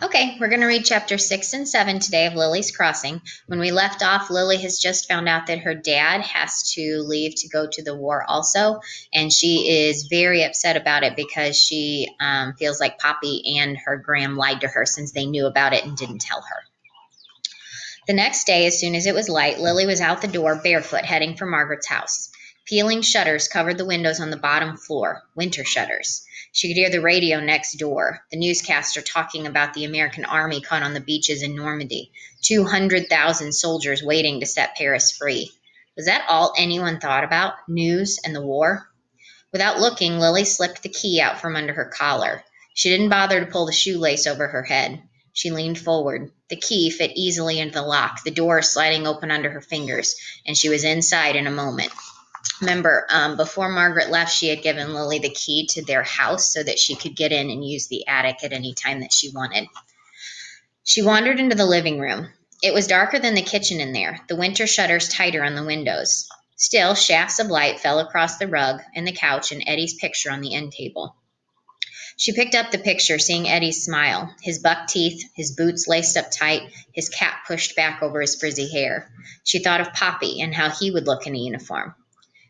Okay, we're going to read chapter 6 and 7 today of Lily's Crossing. When we left off, Lily has just found out that her dad has to leave to go to the war also, and she is very upset about it because she feels like Poppy and her Graham lied to her since they knew about it and didn't tell her. The next day, as soon as it was light, Lily was out the door barefoot, heading for Margaret's house. Peeling shutters covered the windows on the bottom floor, winter shutters. She could hear the radio next door, the newscaster talking about the American army caught on the beaches in Normandy, 200,000 soldiers waiting to set Paris free. Was that all anyone thought about, news and the war? Without looking, Lily slipped the key out from under her collar. She didn't bother to pull the shoelace over her head. She leaned forward. The key fit easily into the lock, the door sliding open under her fingers, and she was inside in a moment. Remember, before Margaret left, she had given Lily the key to their house so that she could get in and use the attic at any time that she wanted. She wandered into the living room. It was darker than the kitchen in there, the winter shutters tighter on the windows. Still, shafts of light fell across the rug and the couch and Eddie's picture on the end table. She picked up the picture, seeing Eddie's smile, his buck teeth, his boots laced up tight, his cap pushed back over his frizzy hair. She thought of Poppy and how he would look in a uniform.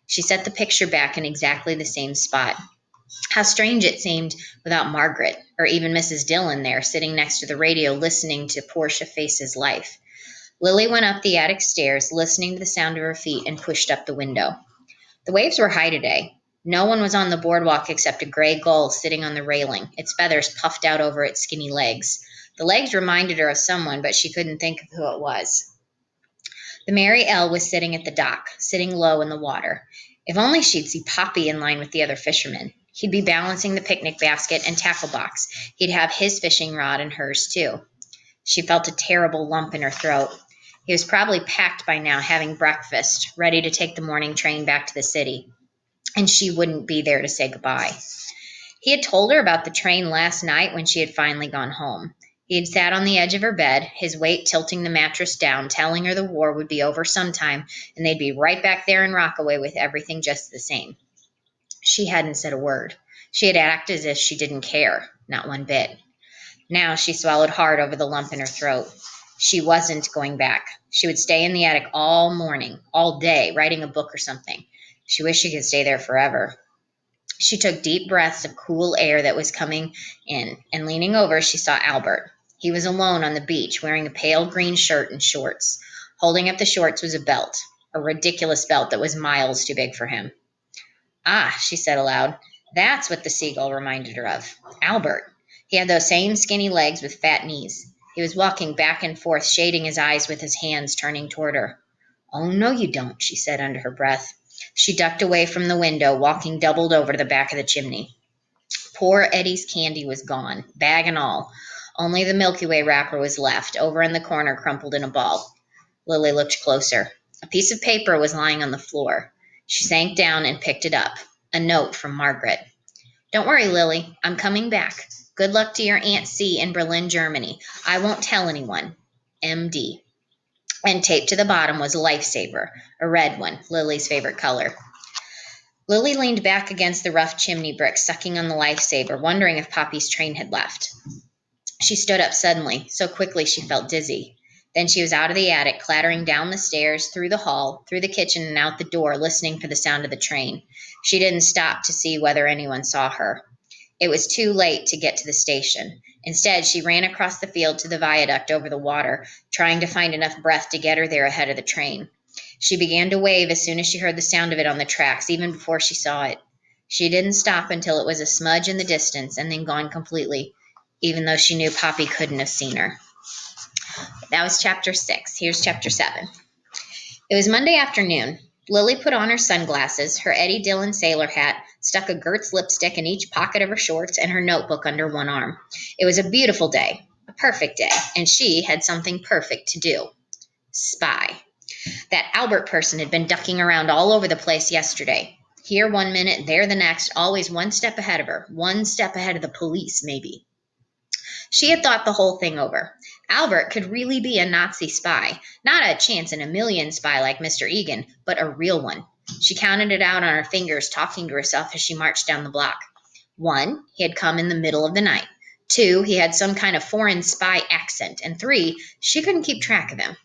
She set the picture back in exactly the same spot. How strange it seemed without Margaret, or even Mrs. Dillon there, sitting next to the radio listening to Portia Face's life. Lily went up the attic stairs, listening to the sound of her feet, and pushed up the window. The waves were high today. No one was on the boardwalk except a gray gull sitting on the railing, its feathers puffed out over its skinny legs. The legs reminded her of someone, but she couldn't think of who it was. The Mary L was sitting at the dock, sitting low in the water. If only she'd see Poppy in line with the other fishermen. He'd be balancing the picnic basket and tackle box. He'd have his fishing rod and hers too. She felt a terrible lump in her throat. He was probably packed by now, having breakfast, ready to take the morning train back to the city. And she wouldn't be there to say goodbye. He had told her about the train last night when she had finally gone home. He had sat on the edge of her bed, his weight tilting the mattress down, telling her the war would be over sometime, and they'd be right back there in Rockaway with everything just the same. She hadn't said a word. She had acted as if she didn't care, not one bit. Now she swallowed hard over the lump in her throat. She wasn't going back. She would stay in the attic all morning, all day, writing a book or something. She wished she could stay there forever. She took deep breaths of cool air that was coming in, and leaning over, she saw Albert. He was alone on the beach, wearing a pale green shirt and shorts. Holding up the shorts was a belt, a ridiculous belt that was miles too big for him. Ah, she said aloud, that's what the seagull reminded her of. Albert. He had those same skinny legs with fat knees. He was walking back and forth, shading his eyes with his hands, turning toward her. Oh, no, you don't, she said under her breath. She ducked away from the window, walking doubled over to the back of the chimney. Poor Eddie's candy was gone, bag and all. Only the Milky Way wrapper was left, over in the corner, crumpled in a ball. Lily looked closer. A piece of paper was lying on the floor. She sank down and picked it up. A note from Margaret. Don't worry, Lily. I'm coming back. Good luck to your Aunt C in Berlin, Germany. I won't tell anyone. MD. And taped to the bottom was a lifesaver, a red one, Lily's favorite color. Lily leaned back against the rough chimney brick, sucking on the lifesaver, wondering if Poppy's train had left. She stood up suddenly, so quickly she felt dizzy. Then she was out of the attic, clattering down the stairs, through the hall, through the kitchen, and out the door, listening for the sound of the train. She didn't stop to see whether anyone saw her. It was too late to get to the station. Instead, she ran across the field to the viaduct over the water, trying to find enough breath to get her there ahead of the train. She began to wave as soon as she heard the sound of it on the tracks, even before she saw it. She didn't stop until it was a smudge in the distance and then gone completely, even though she knew Poppy couldn't have seen her. That was chapter 6. Here's chapter 7. It was Monday afternoon. Lily put on her sunglasses, her Eddie Dillon sailor hat, stuck a Gertz lipstick in each pocket of her shorts, and her notebook under one arm. It was a beautiful day, a perfect day, and she had something perfect to do. Spy. That Albert person had been ducking around all over the place yesterday. Here one minute, there the next, always one step ahead of her, one step ahead of the police, maybe. She had thought the whole thing over. Albert could really be a Nazi spy, not a chance in a million spy like Mr. Egan, but a real one. She counted it out on her fingers, talking to herself as she marched down the block. 1, he had come in the middle of the night. 2, he had some kind of foreign spy accent. And 3, she couldn't keep track of him.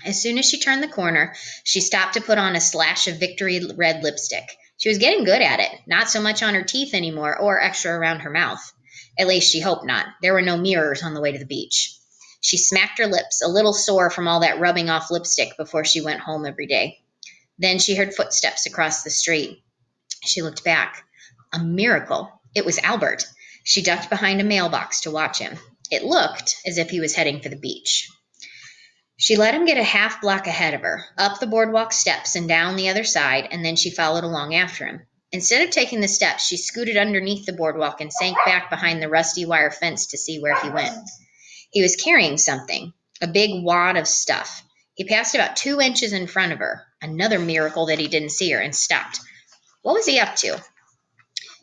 As soon as she turned the corner, she stopped to put on a slash of victory red lipstick. She was getting good at it, not so much on her teeth anymore or extra around her mouth. At least she hoped not. There were no mirrors on the way to the beach. She smacked her lips, a little sore from all that rubbing off lipstick before she went home every day. Then she heard footsteps across the street. She looked back. A miracle. It was Albert. She ducked behind a mailbox to watch him. It looked as if he was heading for the beach. She let him get a half block ahead of her, up the boardwalk steps and down the other side, and then she followed along after him. Instead of taking the steps, she scooted underneath the boardwalk and sank back behind the rusty wire fence to see where he went. He was carrying something, a big wad of stuff. He passed about 2 inches in front of her, another miracle that he didn't see her, and stopped. What was he up to?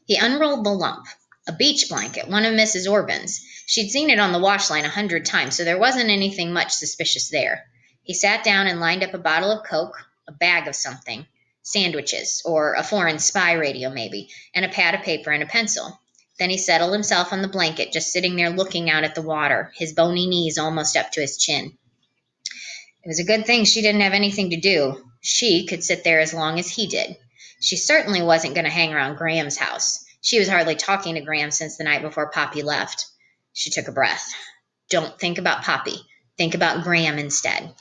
He unrolled the lump, a beach blanket, one of Mrs. Orban's. She'd seen it on the wash line 100 times, so there wasn't anything much suspicious there. He sat down and lined up a bottle of Coke, a bag of something, sandwiches, or a foreign spy radio maybe, and a pad of paper and a pencil. Then he settled himself on the blanket, just sitting there looking out at the water, his bony knees almost up to his chin. It was a good thing she didn't have anything to do. She could sit there as long as he did. She certainly wasn't going to hang around Graham's house. She was hardly talking to Graham since the night before Poppy left. She took a breath. Don't think about Poppy. Think about Graham instead.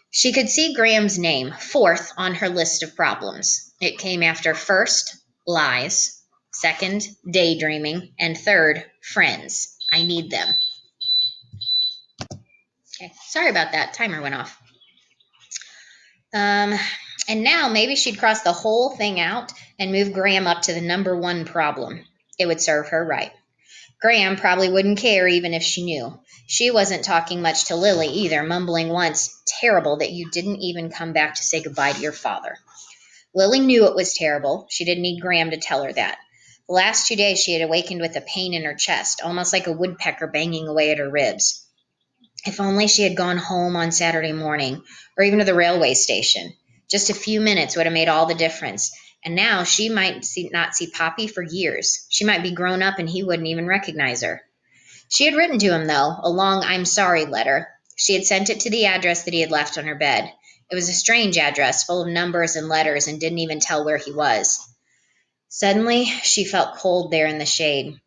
She could see Graham's name, 4th on her list of problems. It came after 1st, lies, 2nd, daydreaming, and 3rd, friends. I need them. Okay, sorry about that. Timer went off. And now maybe she'd cross the whole thing out and move Graham up to the number 1 problem. It would serve her right. Graham probably wouldn't care even if she knew. She wasn't talking much to Lily either, mumbling once, "Terrible that you didn't even come back to say goodbye to your father." Lily knew it was terrible. She didn't need Graham to tell her that. The last 2 days she had awakened with a pain in her chest, almost like a woodpecker banging away at her ribs. If only she had gone home on Saturday morning, or even to the railway station. Just a few minutes would have made all the difference. And now she might not see Poppy for years. She might be grown up and he wouldn't even recognize her. She had written to him, though, a long "I'm sorry" letter. She had sent it to the address that he had left on her bed. It was a strange address, full of numbers and letters, and didn't even tell where he was. Suddenly, she felt cold there in the shade.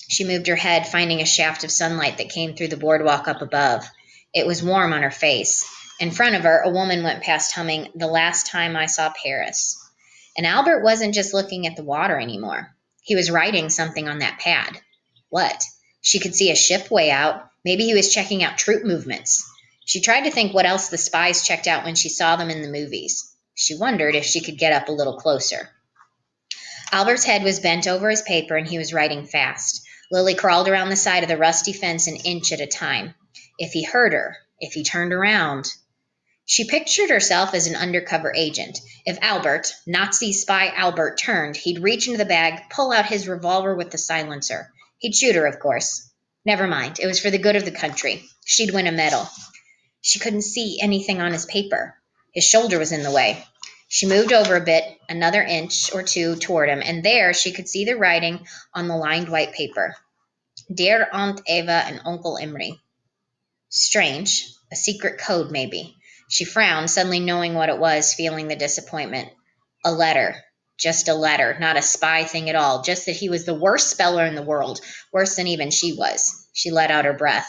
She moved her head, finding a shaft of sunlight that came through the boardwalk up above. It was warm on her face. In front of her, a woman went past humming "The Last Time I Saw Paris." And Albert wasn't just looking at the water anymore. He was writing something on that pad. What? She could see a ship way out. Maybe he was checking out troop movements. She tried to think what else the spies checked out when she saw them in the movies. She wondered if she could get up a little closer. Albert's head was bent over his paper, and he was writing fast. Lily crawled around the side of the rusty fence an inch at a time. If he heard her, if he turned around. She pictured herself as an undercover agent. If Albert, Nazi spy Albert, turned, he'd reach into the bag, pull out his revolver with the silencer. He'd shoot her, of course. Never mind, it was for the good of the country. She'd win a medal. She couldn't see anything on his paper. His shoulder was in the way. She moved over a bit, another inch or 2 toward him, and there she could see the writing on the lined white paper. "Dear Aunt Eva and Uncle Imre." Strange. A secret code, maybe. She frowned, suddenly knowing what it was, feeling the disappointment. A letter. Just a letter, not a spy thing at all, just that he was the worst speller in the world, worse than even she was. She let out her breath.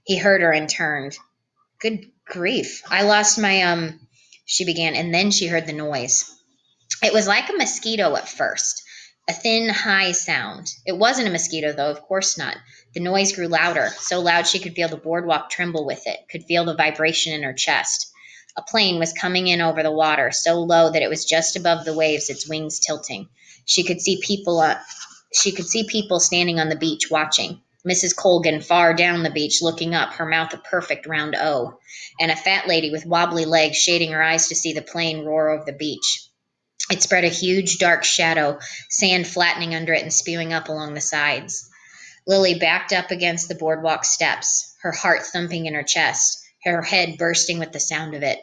He heard her and turned. "Good grief. I lost my, she began, and then she heard the noise. It was like a mosquito at first, a thin, high sound. It wasn't a mosquito, though, of course not. The noise grew louder, so loud she could feel the boardwalk tremble with it, could feel the vibration in her chest. A plane was coming in over the water, so low that it was just above the waves, its wings tilting. She could see people standing on the beach watching. Mrs. Colgan far down the beach looking up, her mouth a perfect round O, and a fat lady with wobbly legs shading her eyes to see the plane roar over the beach. It spread a huge dark shadow, sand flattening under it and spewing up along the sides. Lily backed up against the boardwalk steps, her heart thumping in her chest, her head bursting with the sound of it.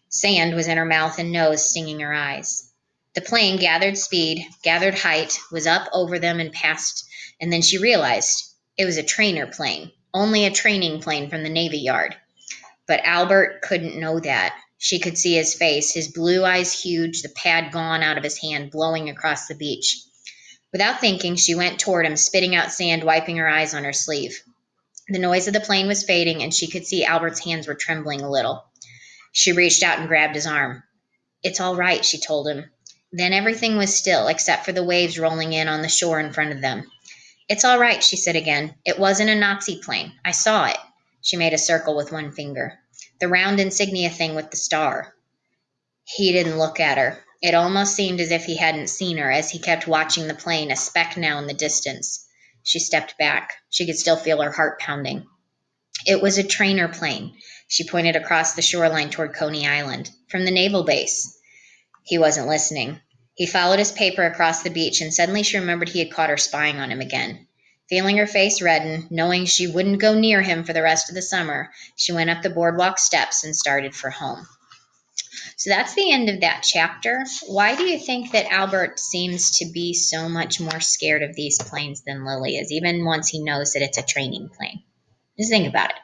Sand was in her mouth and nose, stinging her eyes. The plane gathered speed, gathered height, was up over them and past, and then she realized It was a trainer plane, only a training plane from the Navy Yard. But Albert couldn't know that. She could see his face, his blue eyes huge, the pad gone out of his hand, blowing across the beach. Without thinking, she went toward him, spitting out sand, wiping her eyes on her sleeve. The noise of the plane was fading, and she could see Albert's hands were trembling a little. She reached out and grabbed his arm. "It's all right," she told him. Then everything was still, except for the waves rolling in on the shore in front of them. "It's all right," she said again. "It wasn't a Nazi plane. I saw it." She made a circle with one finger. "The round insignia thing with the star." He didn't look at her. It almost seemed as if he hadn't seen her, as he kept watching the plane, a speck now in the distance. She stepped back. She could still feel her heart pounding. "It was a trainer plane." She pointed across the shoreline toward Coney Island. "From the naval base." He wasn't listening. He followed his paper across the beach, and suddenly she remembered he had caught her spying on him again. Feeling her face redden, knowing she wouldn't go near him for the rest of the summer, she went up the boardwalk steps and started for home. So that's the end of that chapter. Why do you think that Albert seems to be so much more scared of these planes than Lily is, even once he knows that it's a training plane? Just think about it.